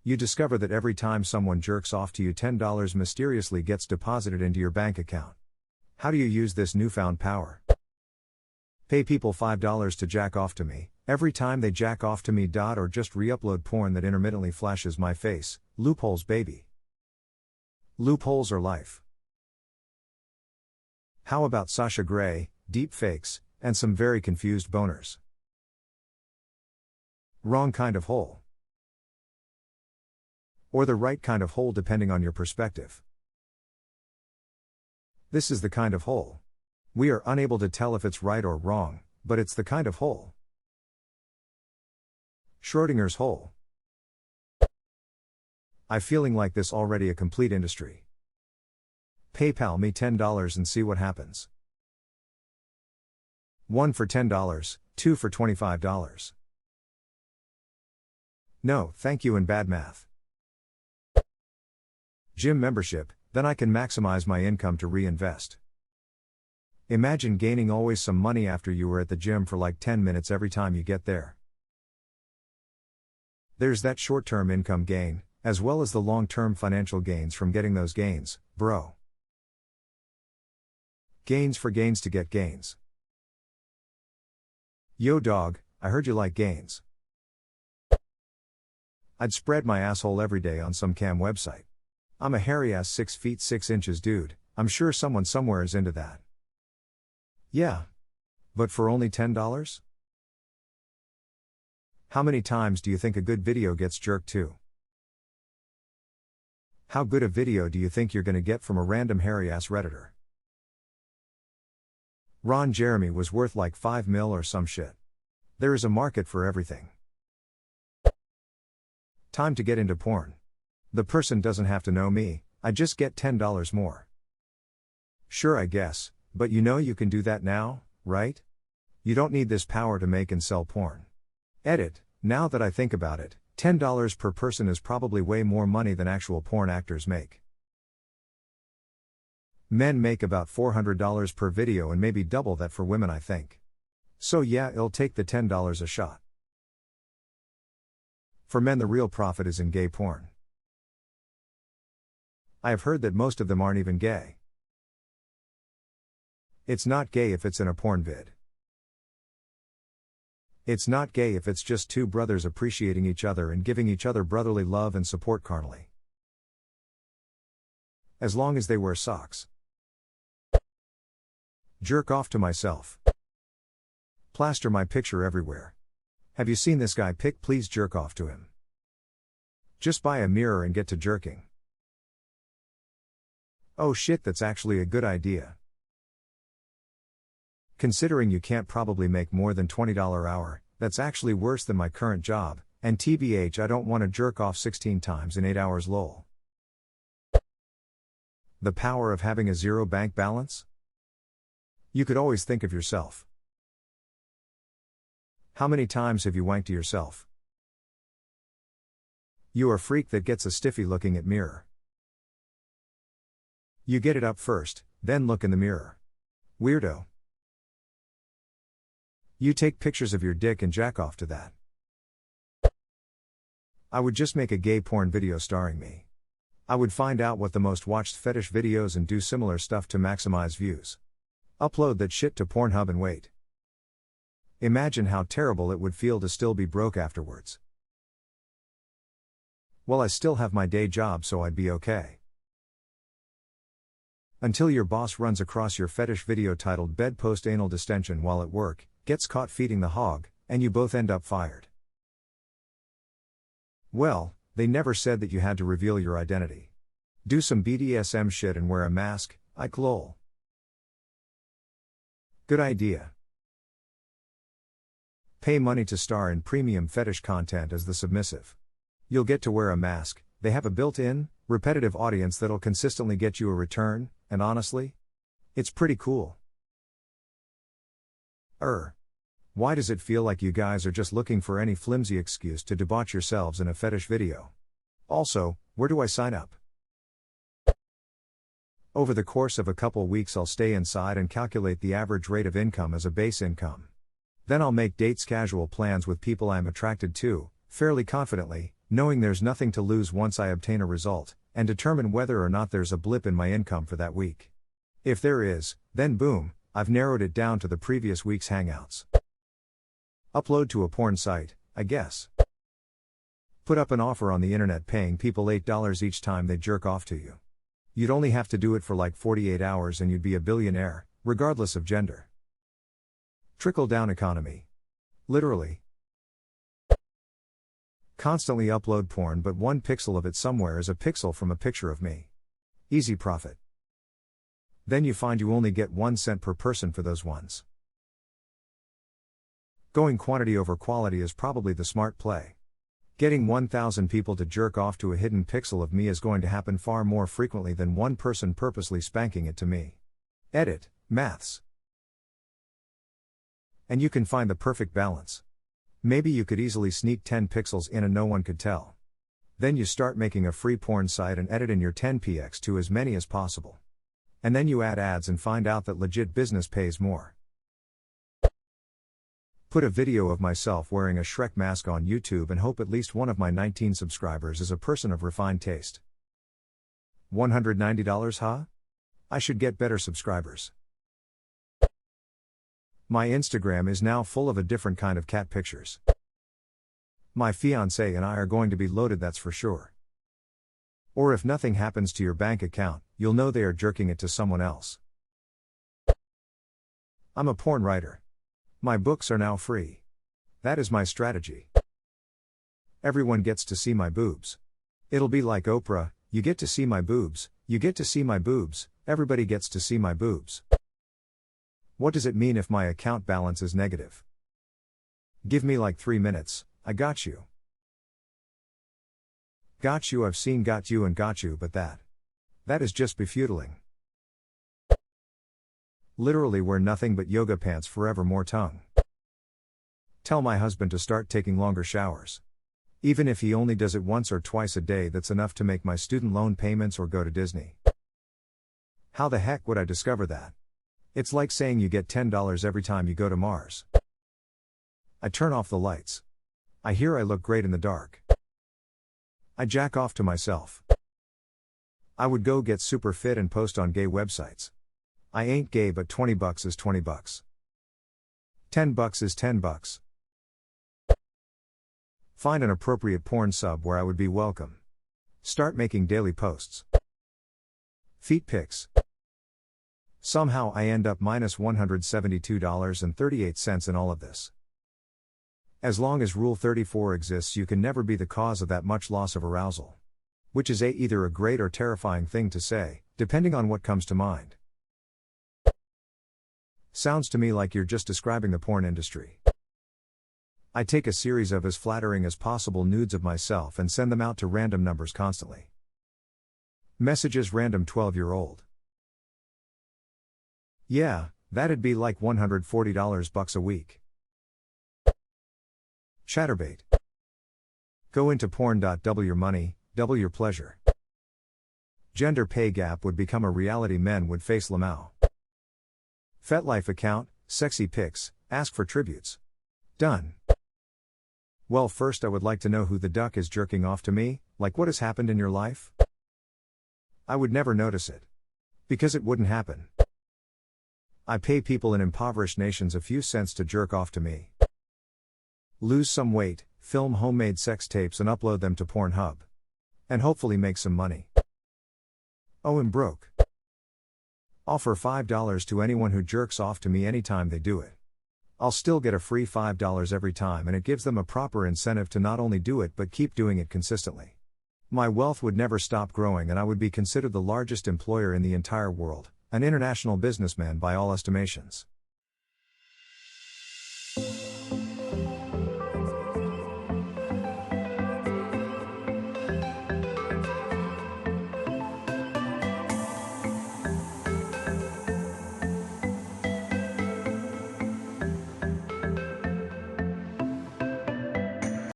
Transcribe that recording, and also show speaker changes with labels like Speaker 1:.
Speaker 1: You discover that every time someone jerks off to you, $10 mysteriously gets deposited into your bank account. How do you use this newfound power? Pay people $5 to jack off to me, every time they jack off to me. Or just re-upload porn that intermittently flashes my face. Loopholes, baby. Loopholes are life. How about Sasha Grey, deep fakes, and some very confused boners? Wrong kind of hole. Or the right kind of hole, depending on your perspective. This is the kind of hole. We are unable to tell if it's right or wrong, but it's the kind of hole. Schrodinger's hole. I'm feeling like this already a complete industry. PayPal me $10 and see what happens. 1 for $10, 2 for $25. No, thank you, and bad math. Gym membership, then I can maximize my income to reinvest. Imagine gaining always some money after you were at the gym for like 10 minutes every time you get there. There's that short-term income gain, as well as the long-term financial gains from getting those gains, bro. Gains for gains to get gains. Yo dog, I heard you like gains. I'd spread my asshole every day on some cam website. I'm a hairy-ass 6 feet 6 inches dude, I'm sure someone somewhere is into that. Yeah. But for only $10? How many times do you think a good video gets jerked to? How good a video do you think you're gonna get from a random hairy-ass Redditor? Ron Jeremy was worth like 5 mil or some shit. There is a market for everything. Time to get into porn. The person doesn't have to know me, I just get $10 more. Sure, I guess, but you can do that now, right? You don't need this power to make and sell porn. Edit, now that I think about it, $10 per person is probably way more money than actual porn actors make. Men make about $400 per video and maybe double that for women, I think. So yeah, it'll take the $10 a shot. For men, the real profit is in gay porn. I have heard that most of them aren't even gay. It's not gay if it's in a porn vid. It's not gay if it's just two brothers appreciating each other and giving each other brotherly love and support carnally. As long as they wear socks. Jerk off to myself. Plaster my picture everywhere. Have you seen this guy pic? Please jerk off to him. Just buy a mirror and get to jerking. Oh shit, that's actually a good idea. Considering you can't probably make more than $20 hour, that's actually worse than my current job, and TBH, I don't want to jerk off 16 times in 8 hours, lol. The power of having a zero bank balance? You could always think of yourself. How many times have you wanked to yourself? You are a freak that gets a stiffy looking at mirror. You get it up first, then look in the mirror. Weirdo. You take pictures of your dick and jack off to that. I would just make a gay porn video starring me. I would find out what the most watched fetish videos and do similar stuff to maximize views. Upload that shit to Pornhub and wait. Imagine how terrible it would feel to still be broke afterwards. Well, I still have my day job, so I'd be okay. Until your boss runs across your fetish video titled "Bedpost Anal Distension" while at work, gets caught feeding the hog, and you both end up fired. Well, they never said that you had to reveal your identity. Do some BDSM shit and wear a mask, Ike lol. Good idea. Pay money to star in premium fetish content as the submissive. You'll get to wear a mask, they have a built-in, repetitive audience that'll consistently get you a return, and honestly, it's pretty cool. Why does it feel like you guys are just looking for any flimsy excuse to debauch yourselves in a fetish video? Also, where do I sign up? Over the course of a couple weeks I'll stay inside and calculate the average rate of income as a base income. Then I'll make dates, casual plans with people I'm attracted to, fairly confidently, knowing there's nothing to lose once I obtain a result, and determine whether or not there's a blip in my income for that week. If there is, then boom, I've narrowed it down to the previous week's hangouts. Upload to a porn site, I guess. Put up an offer on the internet paying people $8 each time they jerk off to you. You'd only have to do it for like 48 hours and you'd be a billionaire, regardless of gender. Trickle-down economy. Literally. Constantly upload porn, but 1 pixel of it somewhere is a pixel from a picture of me. Easy profit. Then you find you only get 1 cent per person for those ones. Going quantity over quality is probably the smart play. Getting 1,000 people to jerk off to a hidden pixel of me is going to happen far more frequently than one person purposely spanking it to me. Edit, maths. And you can find the perfect balance. Maybe you could easily sneak 10 pixels in and no one could tell. Then you start making a free porn site and edit in your 10px to as many as possible. And then you add ads and find out that legit business pays more. Put a video of myself wearing a Shrek mask on YouTube and hope at least one of my 19 subscribers is a person of refined taste. $190, huh? I should get better subscribers. My Instagram is now full of a different kind of cat pictures. My fiancé and I are going to be loaded, that's for sure. Or if nothing happens to your bank account, you'll know they are jerking it to someone else. I'm a porn writer. My books are now free. That is my strategy. Everyone gets to see my boobs. It'll be like Oprah, you get to see my boobs, you get to see my boobs, everybody gets to see my boobs. What does it mean if my account balance is negative? Give me like 3 minutes, I got you. Got you, I've seen got you and got you, but that is just befuddling. Literally wear nothing but yoga pants forever, more tongue. Tell my husband to start taking longer showers. Even if he only does it once or twice a day, that's enough to make my student loan payments or go to Disney. How the heck would I discover that? It's like saying you get $10 every time you go to Mars. I turn off the lights. I hear I look great in the dark. I jack off to myself. I would go get super fit and post on gay websites. I ain't gay, but $20 is $20. $10 is $10. Find an appropriate porn sub where I would be welcome. Start making daily posts. Feet pics. Somehow I end up minus $172.38 in all of this. As long as Rule 34 exists, you can never be the cause of that much loss of arousal. Which is either a great or terrifying thing to say, depending on what comes to mind. Sounds to me like you're just describing the porn industry. I take a series of as flattering as possible nudes of myself and send them out to random numbers constantly. Messages random 12-year-old. Yeah, that'd be like $140 a week. Chatterbait. Go into porn. Double your money, double your pleasure. Gender pay gap would become a reality, men would face Lamau. FetLife account, sexy pics, ask for tributes. Done. Well, first I would like to know who the duck is jerking off to me, like what has happened in your life? I would never notice it. Because it wouldn't happen. I pay people in impoverished nations a few cents to jerk off to me. Lose some weight, film homemade sex tapes and upload them to Pornhub. And hopefully make some money. Oh, I'm broke. Offer $5 to anyone who jerks off to me anytime they do it. I'll still get a free $5 every time, and it gives them a proper incentive to not only do it but keep doing it consistently. My wealth would never stop growing and I would be considered the largest employer in the entire world, an international businessman by all estimations.